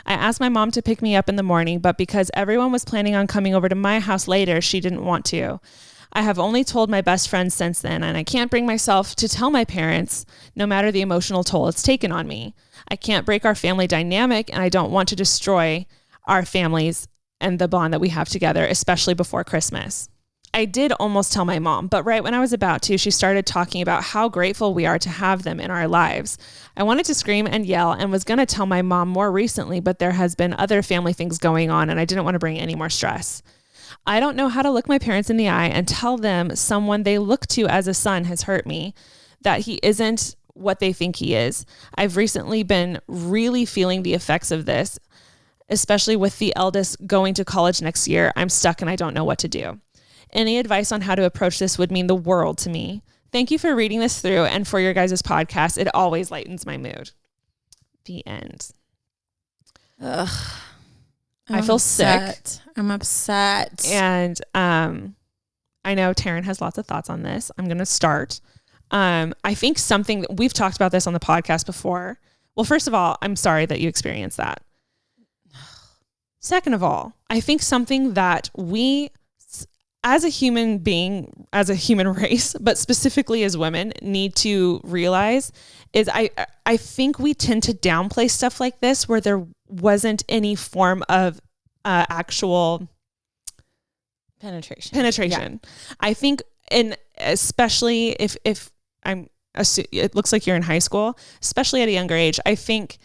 B: I asked my mom to pick me up in the morning, but because everyone was planning on coming over to my house later, she didn't want to. I have only told my best friend since then, and I can't bring myself to tell my parents, no matter the emotional toll it's taken on me. I can't break our family dynamic, and I don't want to destroy our families and the bond that we have together, especially before Christmas. I did almost tell my mom, but right when I was about to, she started talking about how grateful we are to have them in our lives. I wanted to scream and yell and was going to tell my mom more recently, but there has been other family things going on and I didn't want to bring any more stress. I don't know how to look my parents in the eye and tell them someone they look to as a son has hurt me, that he isn't what they think he is. I've recently been really feeling the effects of this, especially with the eldest going to college next year. I'm stuck and I don't know what to do. Any advice on how to approach this would mean the world to me. Thank you for reading this through and for your guys' podcast. It always lightens my mood. The end.
A: Ugh.
B: I feel sick.
A: I'm upset.
B: And I know Taryn has lots of thoughts on this. I'm going to start. I think something that we've talked about this on the podcast before. Well, first of all, I'm sorry that you experienced that. Second of all, I think something that we as a human being, as a human race, but specifically as women, need to realize is I think we tend to downplay stuff like this where there wasn't any form of actual
A: penetration.
B: Yeah. I think, and especially if it looks like you're in high school, especially at a younger age, I think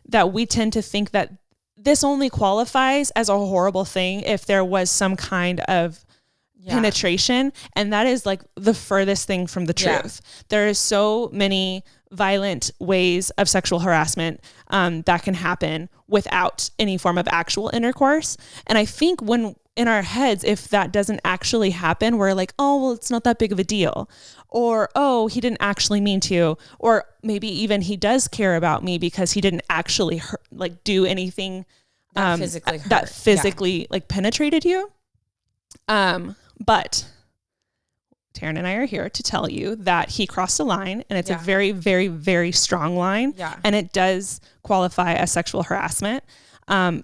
B: that we tend to think that this only qualifies as a horrible thing if there was some kind of penetration, and that is like the furthest thing from the truth. There is so many violent ways of sexual harassment that can happen without any form of actual intercourse. And I think when in our heads, if that doesn't actually happen, we're like, oh, well, it's not that big of a deal. Or, oh, he didn't actually mean to. Or maybe even he does care about me because he didn't actually do anything that physically like penetrated you. But Taryn and I are here to tell you that he crossed a line, and it's a very, very, very strong line. Yeah. And it does qualify as sexual harassment.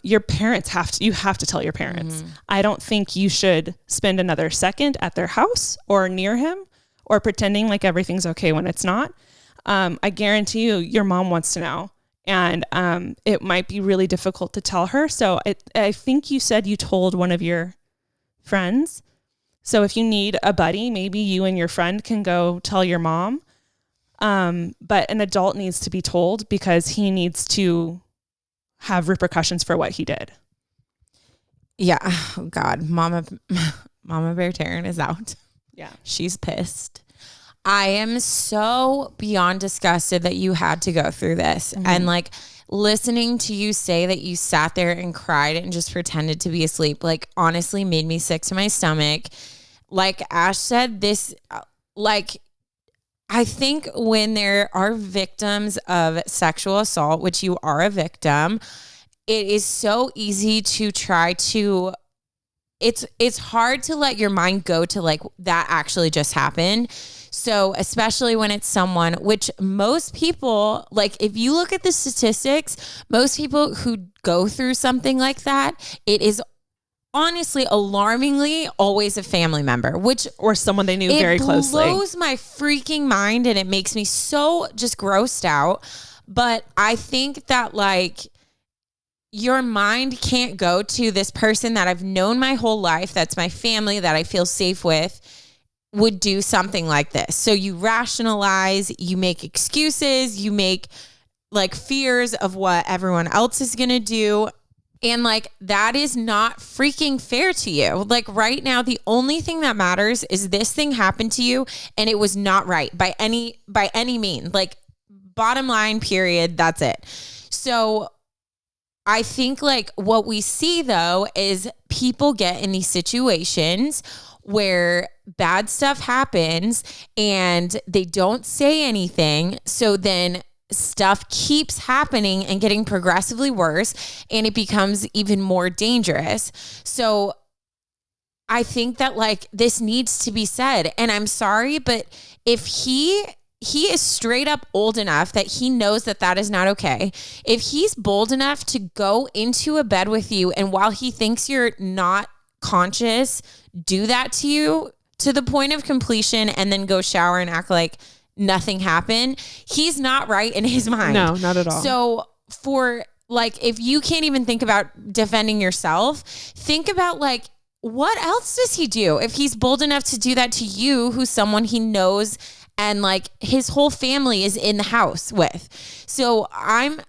B: Your parents you have to tell your parents. Mm-hmm. I don't think you should spend another second at their house or near him or pretending like everything's okay when it's not. I guarantee you, your mom wants to know. And it might be really difficult to tell her. So I think you said you told one of your friends. So if you need a buddy, maybe you and your friend can go tell your mom. But an adult needs to be told because he needs to have repercussions for what he did.
A: Yeah. Oh God. Mama Bear Taryn is out.
B: Yeah.
A: She's pissed. I am so beyond disgusted that you had to go through this. Mm-hmm. And like listening to you say that you sat there and cried and just pretended to be asleep, like honestly made me sick to my stomach. Like Ash said, this, like, I think when there are victims of sexual assault, which you are a victim, it is so easy to try to, it's hard to let your mind go to like, that actually just happened. So especially when it's someone, which most people, like if you look at the statistics, most people who go through something like that, it is honestly alarmingly always a family member,
B: or someone they knew very closely. It
A: blows my freaking mind and it makes me so just grossed out. But I think that like your mind can't go to this person that I've known my whole life, that's my family, that I feel safe with, would do something like this. So you rationalize, you make excuses, you make like fears of what everyone else is going to do. And like, that is not freaking fair to you. Like right now, the only thing that matters is this thing happened to you and it was not right by any means. Like bottom line, period. That's it. So I think like what we see though, is people get in these situations where bad stuff happens and they don't say anything. So then stuff keeps happening and getting progressively worse, and it becomes even more dangerous. So I think that like this needs to be said, and I'm sorry, but if he is straight up old enough that he knows that that is not okay, if he's bold enough to go into a bed with you and while he thinks you're not conscious, do that to you to the point of completion and then go shower and act like nothing happened, he's not right in his mind.
B: No, not at all.
A: So for like, if you can't even think about defending yourself, think about like, what else does he do? If he's bold enough to do that to you, who's someone he knows and like his whole family is in the house with. So I'm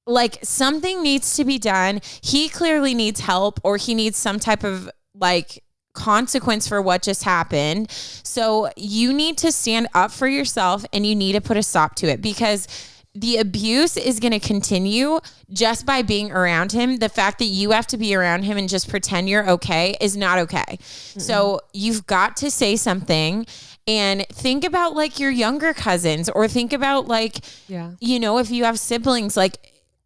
A: like, something needs to be done. He clearly needs help, or he needs some type of like consequence for what just happened. So you need to stand up for yourself and you need to put a stop to it, because the abuse is going to continue just by being around him. The fact that you have to be around him and just pretend you're okay is not okay. Mm-hmm. So you've got to say something and think about like your younger cousins, or think about like, you know, if you have siblings, like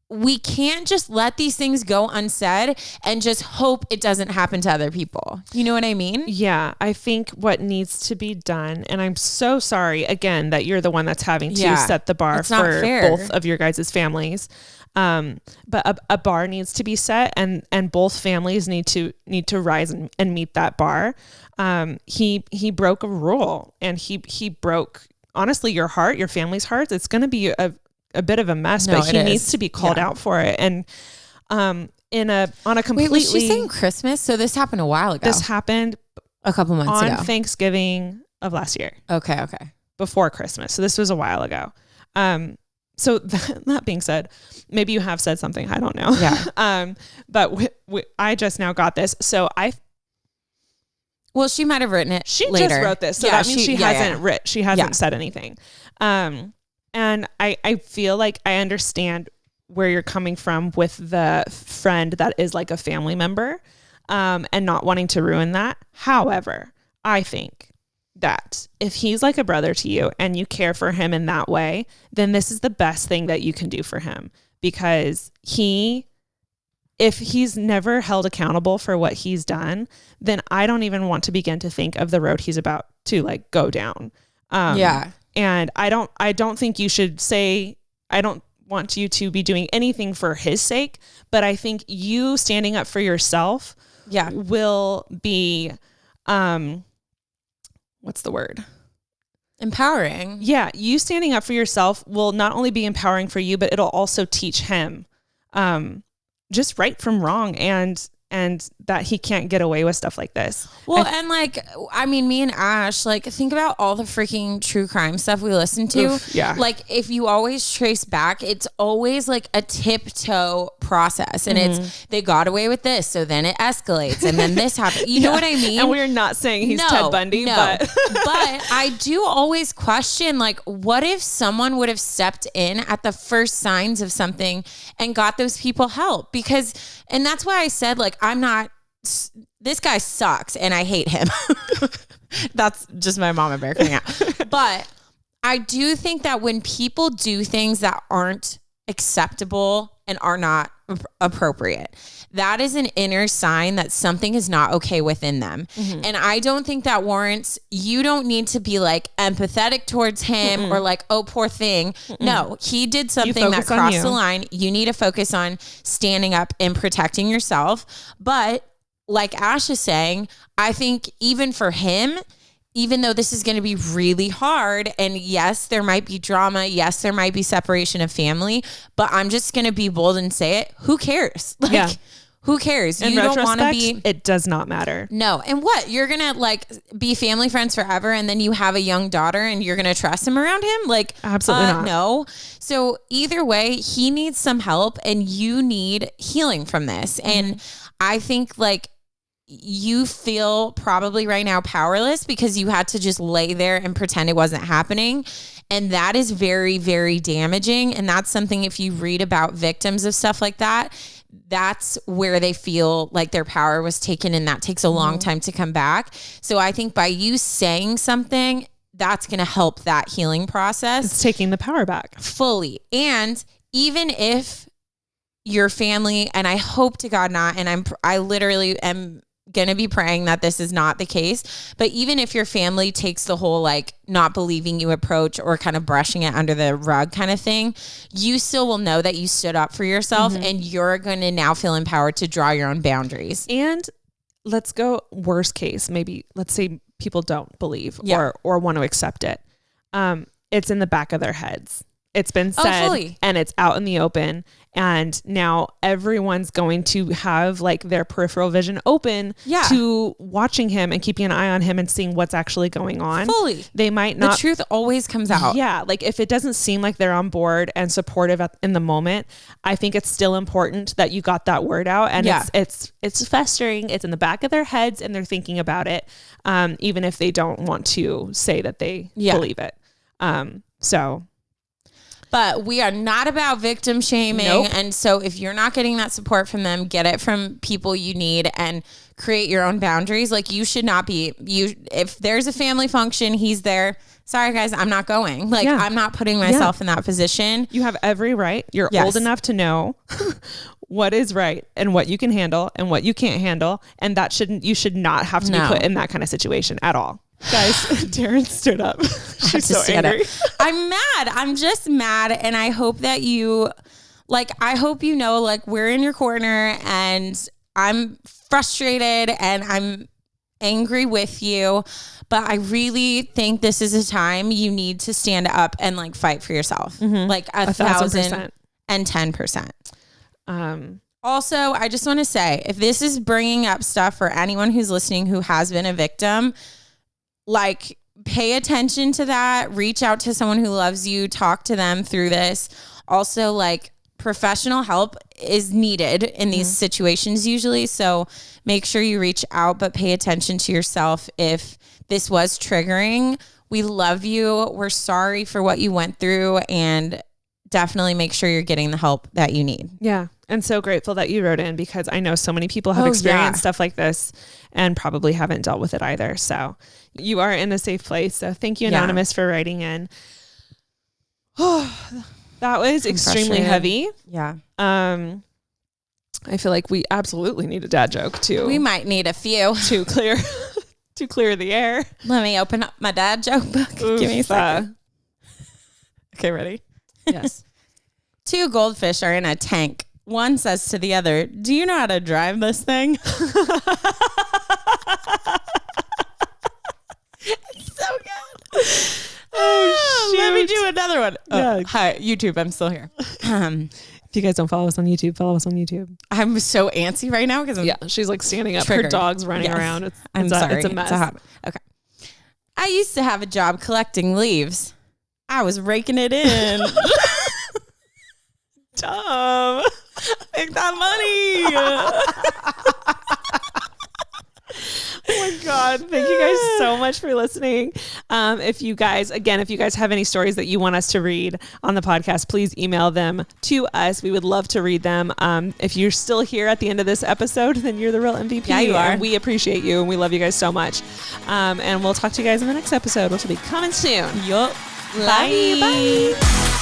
A: we can't just let these things go unsaid and just hope it doesn't happen to other people. You know what I mean?
B: Yeah. I think what needs to be done, and I'm so sorry again that you're the one that's having to set the bar for both of your guys' families. But a bar needs to be set, and both families need to rise and meet that bar. He broke a rule, and he broke, honestly, your heart, your family's hearts. It's going to be a bit of a mess, but he needs to be called out for it. And on a completely... Wait,
A: was she saying Christmas? So this happened a while ago.
B: This happened
A: a couple months ago.
B: On Thanksgiving of last year.
A: Okay.
B: Before Christmas. So this was a while ago. So that being said, maybe you have said something, I don't know.
A: Yeah.
B: But I just now got this. So
A: well, she might have written it.
B: She
A: later.
B: just wrote this. So that means she hasn't said anything. And I feel like I understand where you're coming from with the friend that is like a family member, and not wanting to ruin that. However, I think that if he's like a brother to you and you care for him in that way, then this is the best thing that you can do for him, because if he's never held accountable for what he's done, then I don't even want to begin to think of the road he's about to like go down. And I don't think you should say, I don't want you to be doing anything for his sake, but I think you standing up for yourself will be, what's the word?
A: Empowering.
B: Yeah. You standing up for yourself will not only be empowering for you, but it'll also teach him, just right from wrong, and that he can't get away with stuff like this.
A: Well, and like, I mean, me and Ash, like, think about all the freaking true crime stuff we listen to.
B: Oof, yeah.
A: Like, if you always trace back, it's always like a tiptoe process. And it's, they got away with this, so then it escalates, and then this happens. You know what I mean?
B: And we're not saying he's Ted Bundy, but
A: but I do always question, like, what if someone would have stepped in at the first signs of something and got those people help? Because, and that's why I said, like, this guy sucks and I hate him. That's just my mama bear coming out. But I do think that when people do things that aren't acceptable and are not appropriate, that is an inner sign that something is not okay within them. And I don't think that warrants, you don't need to be like empathetic towards him or like, oh, poor thing. No, he did something that crossed the line. You need to focus on standing up and protecting yourself. But like Ash is saying, I think even for him, even though this is going to be really hard, and yes, there might be drama. Yes, there might be separation of family, but I'm just going to be bold and say it. Who cares? Like, who cares?
B: In
A: you don't want to be.
B: It does not matter.
A: No. And what? You're going to like be family friends forever, and then you have a young daughter and you're going to trust him around him? Like,
B: absolutely not.
A: No. So either way, he needs some help and you need healing from this. And I think like, you feel probably right now powerless because you had to just lay there and pretend it wasn't happening. And that is very, very damaging. And that's something, if you read about victims of stuff like that, that's where they feel like their power was taken, and that takes a long time to come back. So I think by you saying something, that's going to help that healing process.
B: It's taking the power back
A: fully. And even if your family, and I hope to God not, and I literally am going to be praying that this is not the case, but even if your family takes the whole like not believing you approach or kind of brushing it under the rug kind of thing, you still will know that you stood up for yourself, and you're going to now feel empowered to draw your own boundaries.
B: And let's go worst case, maybe let's say people don't believe or want to accept it. It's in the back of their heads. It's been said and it's out in the open. And now everyone's going to have like their peripheral vision open to watching him and keeping an eye on him and seeing what's actually going on.
A: Fully.
B: They might not.
A: The truth always comes out.
B: Yeah. Like if it doesn't seem like they're on board and supportive in the moment, I think it's still important that you got that word out, and it's festering. It's in the back of their heads and they're thinking about it. Even if they don't want to say that they believe it.
A: But we are not about victim shaming. And so if you're not getting that support from them, get it from people you need and create your own boundaries. Like you should not be, if there's a family function, he's there. Sorry guys, I'm not going. Like I'm not putting myself in that position.
B: You have every right. You're old enough to know what is right and what you can handle and what you can't handle. And you should not have to be put in that kind of situation at all. Guys, Taryn stood up. She's so angry.
A: I'm mad. I'm just mad. And I hope that I hope you know, like, we're in your corner, and I'm frustrated and I'm angry with you. But I really think this is a time you need to stand up and like fight for yourself. Like 1,010%. Also, I just want to say, if this is bringing up stuff for anyone who's listening who has been a victim, like, pay attention to that. Reach out to someone who loves you. Talk to them through this. Also, like, professional help is needed in these situations usually. So make sure you reach out, but pay attention to yourself. If this was triggering, We love you. We're sorry for what you went through, and definitely make sure you're getting the help that you need.
B: Yeah. And so grateful that you wrote in, because I know so many people have experienced stuff like this and probably haven't dealt with it either. So you are in a safe place. So thank you, Anonymous, for writing in. Oh, that was extremely heavy.
A: Yeah.
B: I feel like we absolutely need a dad joke too.
A: We might need a few
B: to clear the air.
A: Let me open up my dad joke book.
B: Oof,
A: Give me a second.
B: Okay, ready?
A: Yes. 2 goldfish are in a tank. One says to the other, "Do you know how to drive this thing?" It's so good. Oh, shit. Let me do another one.
B: Yeah.
A: Hi, YouTube. I'm still here.
B: If you guys don't follow us on YouTube, follow us on YouTube.
A: I'm so antsy right now because
B: she's like standing up.
A: Triggered.
B: Her dog's running around.
A: I'm sorry.
B: It's a mess.
A: Okay. I used to have a job collecting leaves. I was raking it in.
B: Dumb.
A: Make that money.
B: Oh my God. Thank you guys so much for listening. If you guys have any stories that you want us to read on the podcast, please email them to us. We would love to read them. If you're still here at the end of this episode, then you're the real MVP.
A: Yeah, you are.
B: And we appreciate you and we love you guys so much. And we'll talk to you guys in the next episode, which will be coming soon.
A: Yup.
B: Bye. Bye.